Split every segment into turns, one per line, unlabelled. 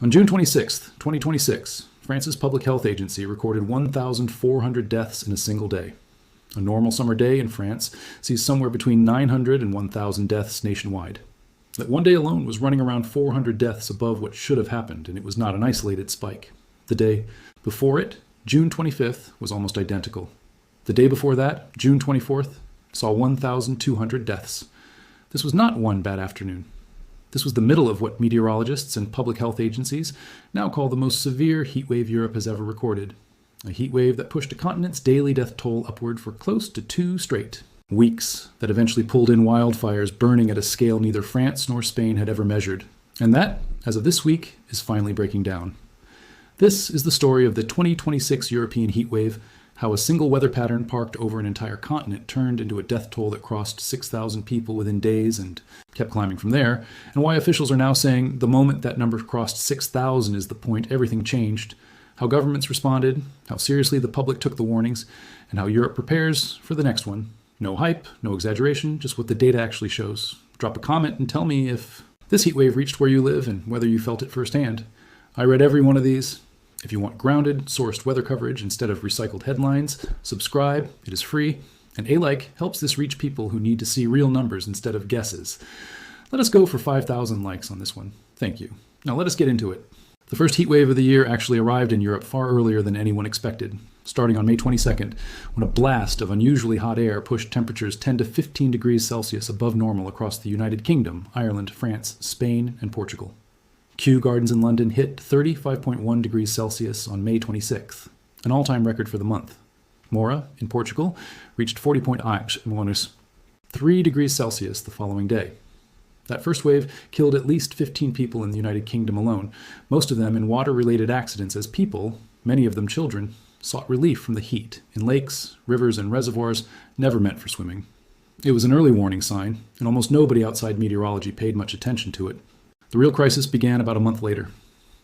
On June 26, 2026, France's Public Health Agency recorded 1,400 deaths in a single day. A normal summer day in France sees somewhere between 900 and 1,000 deaths nationwide. That one day alone was running around 400 deaths above what should have happened, and it was not an isolated spike. The day before it, June 25th, was almost identical. The day before that, June 24th, saw 1,200 deaths. This was not one bad afternoon. This was the middle of what meteorologists and public health agencies now call the most severe heatwave Europe has ever recorded. A heatwave that pushed a continent's daily death toll upward for close to 2 straight weeks that eventually pulled in wildfires burning at a scale neither France nor Spain had ever measured. And that, as of this week, is finally breaking down. This is the story of the 2026 European heatwave, how a single weather pattern parked over an entire continent turned into a death toll that crossed 6,000 people within days and kept climbing from there, and why officials are now saying the moment that number crossed 6,000 is the point everything changed, how governments responded, how seriously the public took the warnings, and how Europe prepares for the next one. No hype, no exaggeration, just what the data actually shows. Drop a comment and tell me if this heatwave reached where you live and whether you felt it firsthand. I read every one of these. If you want grounded, sourced weather coverage instead of recycled headlines, subscribe. It is free. And a like helps this reach people who need to see real numbers instead of guesses. Let us go for 5,000 likes on this one. Thank you. Now let us get into it. The first heat wave of the year actually arrived in Europe far earlier than anyone expected, starting on May 22nd, when a blast of unusually hot air pushed temperatures 10 to 15 degrees Celsius above normal across the United Kingdom, Ireland, France, Spain, and Portugal. Kew Gardens in London hit 35.1 degrees Celsius on May 26th, an all-time record for the month. Mora, in Portugal, reached 40.8, 3 degrees Celsius the following day. That first wave killed at least 15 people in the United Kingdom alone, most of them in water-related accidents as people, many of them children, sought relief from the heat in lakes, rivers, and reservoirs never meant for swimming. It was an early warning sign, and almost nobody outside meteorology paid much attention to it. The real crisis began about a month later.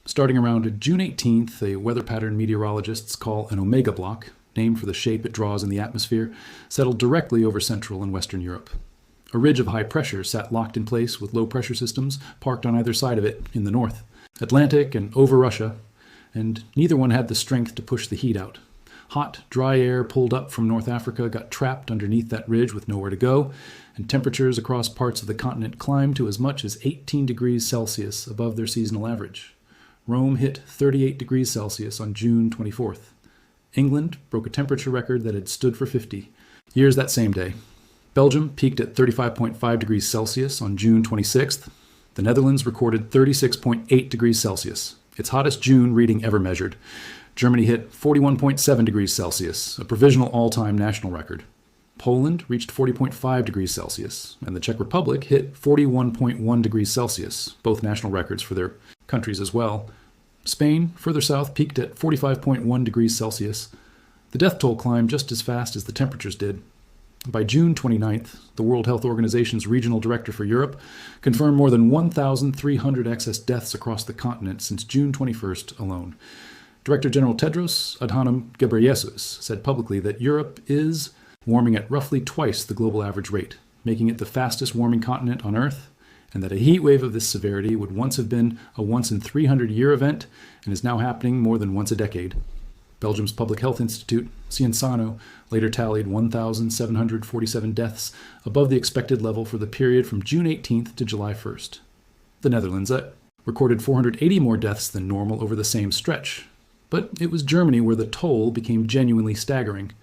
Starting around June 18th, a weather pattern meteorologists call an omega block, named for the shape it draws in the atmosphere, settled directly over Central and Western Europe. A ridge of high pressure sat locked in place with low pressure systems parked on either side of it in the north, Atlantic and over Russia, and neither one had the strength to push the heat out. Hot, dry air pulled up from North Africa got trapped underneath that ridge with nowhere to go, and temperatures across parts of the continent climbed to as much as 18 degrees Celsius above their seasonal average. Rome hit 38 degrees Celsius on June 24th. England broke a temperature record that had stood for 50 years that same day. Belgium peaked at 35.5 degrees Celsius on June 26th. The Netherlands recorded 36.8 degrees Celsius, its hottest June reading ever measured. Germany hit 41.7 degrees Celsius, a provisional all-time national record. Poland reached 40.5 degrees Celsius, and the Czech Republic hit 41.1 degrees Celsius, both national records for their countries as well. Spain, further south, peaked at 45.1 degrees Celsius. The death toll climbed just as fast as the temperatures did. By June 29th, the World Health Organization's regional director for Europe confirmed more than 1,300 excess deaths across the continent since June 21st alone. Director General Tedros Adhanom Ghebreyesus said publicly that Europe is warming at roughly twice the global average rate, making it the fastest warming continent on Earth, and that a heat wave of this severity would once have been a once-in-300-year event and is now happening more than once a decade. Belgium's Public Health Institute, Cienzano, later tallied 1,747 deaths above the expected level for the period from June 18th to July 1st. The Netherlands recorded 480 more deaths than normal over the same stretch, but it was Germany where the toll became genuinely staggering.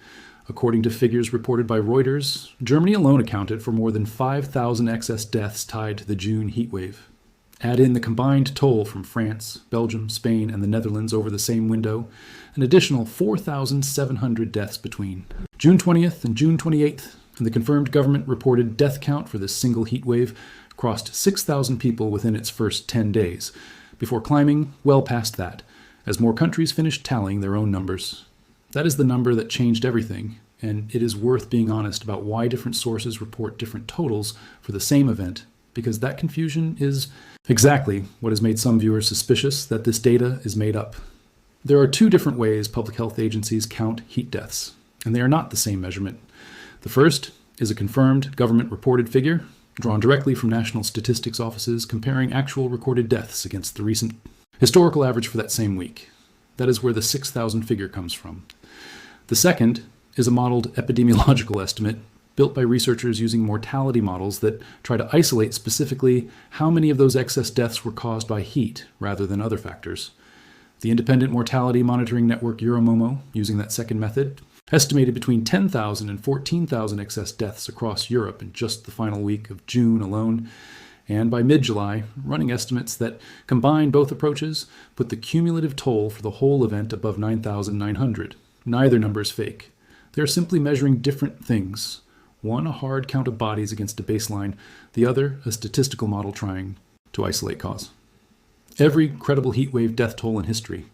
According to figures reported by Reuters, Germany alone accounted for more than 5,000 excess deaths tied to the June heatwave. Add in the combined toll from France, Belgium, Spain, and the Netherlands over the same window, an additional 4,700 deaths between June 20th and June 28th, and the confirmed government-reported death count for this single heatwave crossed 6,000 people within its first 10 days, before climbing well past that, as more countries finished tallying their own numbers. That is the number that changed everything, and it is worth being honest about why different sources report different totals for the same event, because that confusion is exactly what has made some viewers suspicious that this data is made up. There are 2 different ways public health agencies count heat deaths, and they are not the same measurement. The first is a confirmed government-reported figure, drawn directly from national statistics offices comparing actual recorded deaths against the recent historical average for that same week. That is where the 6,000 figure comes from. The second is a modeled epidemiological estimate built by researchers using mortality models that try to isolate specifically how many of those excess deaths were caused by heat rather than other factors. The independent mortality monitoring network Euromomo, using that second method, estimated between 10,000 and 14,000 excess deaths across Europe in just the final week of June alone. And by mid-July, running estimates that combine both approaches put the cumulative toll for the whole event above 9,900. Neither number is fake. They are simply measuring different things. One, a hard count of bodies against a baseline. The other, a statistical model trying to isolate cause. Every credible heatwave death toll in history,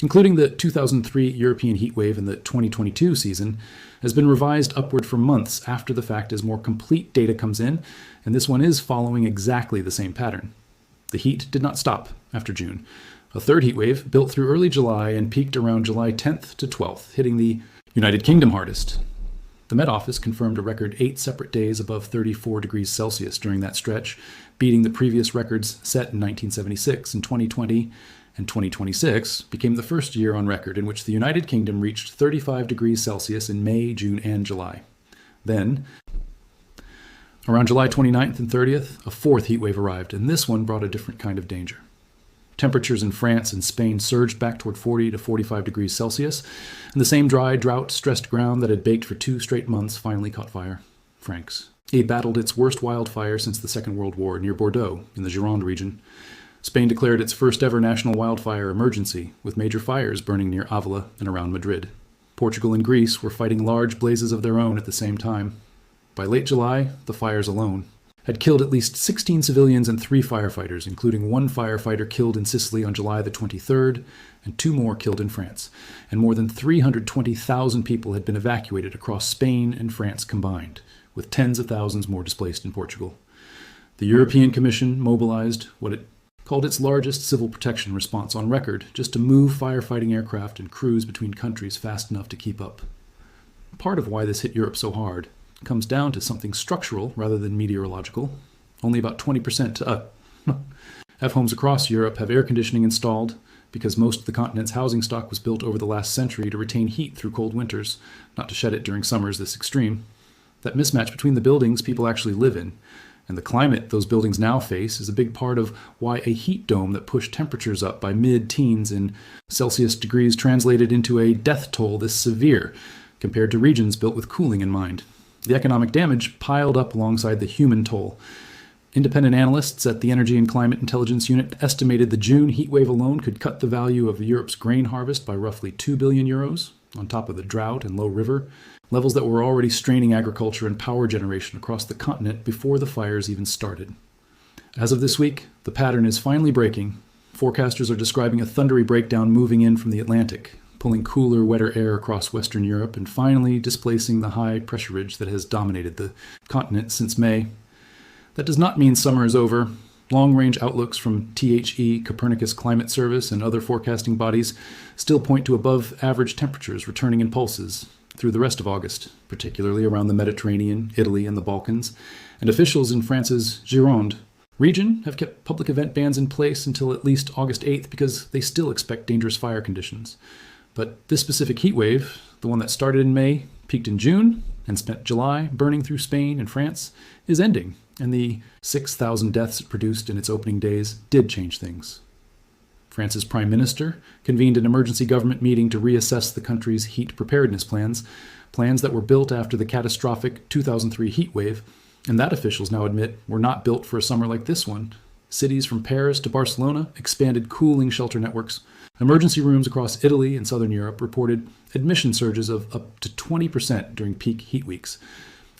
including the 2003 European heatwave and the 2022 season, has been revised upward for months after the fact as more complete data comes in, and this one is following exactly the same pattern. The heat did not stop after June. A third heatwave built through early July and peaked around July 10th to 12th, hitting the United Kingdom hardest. The Met Office confirmed a record 8 separate days above 34 degrees Celsius during that stretch, beating the previous records set in 1976 and 2020, and 2026 became the first year on record in which the United Kingdom reached 35 degrees Celsius in May, June, and July. Then, around July 29th and 30th, a fourth heatwave arrived, and this one brought a different kind of danger. Temperatures in France and Spain surged back toward 40 to 45 degrees Celsius, and the same dry, drought-stressed ground that had baked for 2 straight months finally caught fire. France battled its worst wildfire since the Second World War near Bordeaux in the Gironde region. Spain declared its first-ever national wildfire emergency, with major fires burning near Avila and around Madrid. Portugal and Greece were fighting large blazes of their own at the same time. By late July, the fires alone had killed at least 16 civilians and 3 firefighters, including 1 firefighter killed in Sicily on July the 23rd, and 2 more killed in France. And more than 320,000 people had been evacuated across Spain and France combined, with tens of thousands more displaced in Portugal. The European Commission mobilized what it called its largest civil protection response on record, just to move firefighting aircraft and crews between countries fast enough to keep up. Part of why this hit Europe so hard comes down to something structural rather than meteorological. Only about 20% of homes across Europe have air conditioning installed because most of the continent's housing stock was built over the last century to retain heat through cold winters, not to shed it during summers this extreme. That mismatch between the buildings people actually live in and the climate those buildings now face is a big part of why a heat dome that pushed temperatures up by mid-teens in Celsius degrees translated into a death toll this severe compared to regions built with cooling in mind. The economic damage piled up alongside the human toll. Independent analysts at the Energy and Climate Intelligence Unit estimated the June heatwave alone could cut the value of Europe's grain harvest by roughly 2 billion euros, on top of the drought and low river, levels that were already straining agriculture and power generation across the continent before the fires even started. As of this week, the pattern is finally breaking. Forecasters are describing a thundery breakdown moving in from the Atlantic, pulling cooler, wetter air across Western Europe and finally displacing the high pressure ridge that has dominated the continent since May. That does not mean summer is over. Long-range outlooks from THE, Copernicus Climate Service, and other forecasting bodies still point to above-average temperatures returning in pulses through the rest of August, particularly around the Mediterranean, Italy, and the Balkans. And officials in France's Gironde region have kept public event bans in place until at least August 8th because they still expect dangerous fire conditions. But this specific heat wave, the one that started in May, peaked in June, and spent July burning through Spain and France, is ending, and the 6,000 deaths it produced in its opening days did change things. France's Prime Minister convened an emergency government meeting to reassess the country's heat preparedness plans that were built after the catastrophic 2003 heat wave, and that officials now admit were not built for a summer like this one. Cities from Paris to Barcelona expanded cooling shelter networks. Emergency rooms across Italy and southern Europe reported admission surges of up to 20% during peak heat weeks.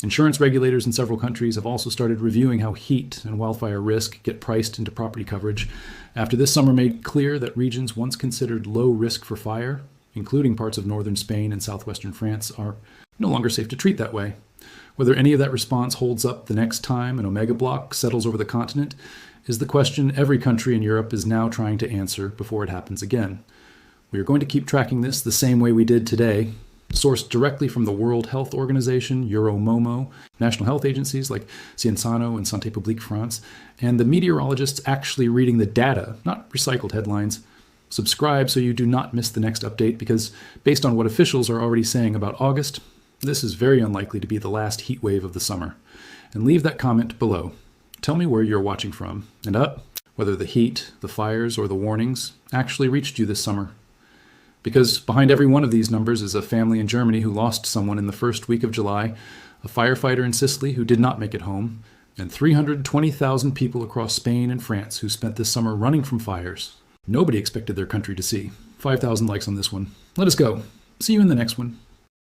Insurance regulators in several countries have also started reviewing how heat and wildfire risk get priced into property coverage after this summer made clear that regions once considered low risk for fire, including parts of northern Spain and southwestern France, are no longer safe to treat that way. Whether any of that response holds up the next time an omega block settles over the continent is the question every country in Europe is now trying to answer before it happens again. We are going to keep tracking this the same way we did today, sourced directly from the World Health Organization, Euromomo, national health agencies like Cienzano and Santé Publique France, and the meteorologists actually reading the data, not recycled headlines. Subscribe so you do not miss the next update, because based on what officials are already saying about August, this is very unlikely to be the last heat wave of the summer. And leave that comment below. Tell me where you're watching from, and whether the heat, the fires, or the warnings actually reached you this summer. Because behind every one of these numbers is a family in Germany who lost someone in the first week of July, a firefighter in Sicily who did not make it home, and 320,000 people across Spain and France who spent this summer running from fires. Nobody expected their country to see. 5,000 likes on this one. Let us go. See you in the next one.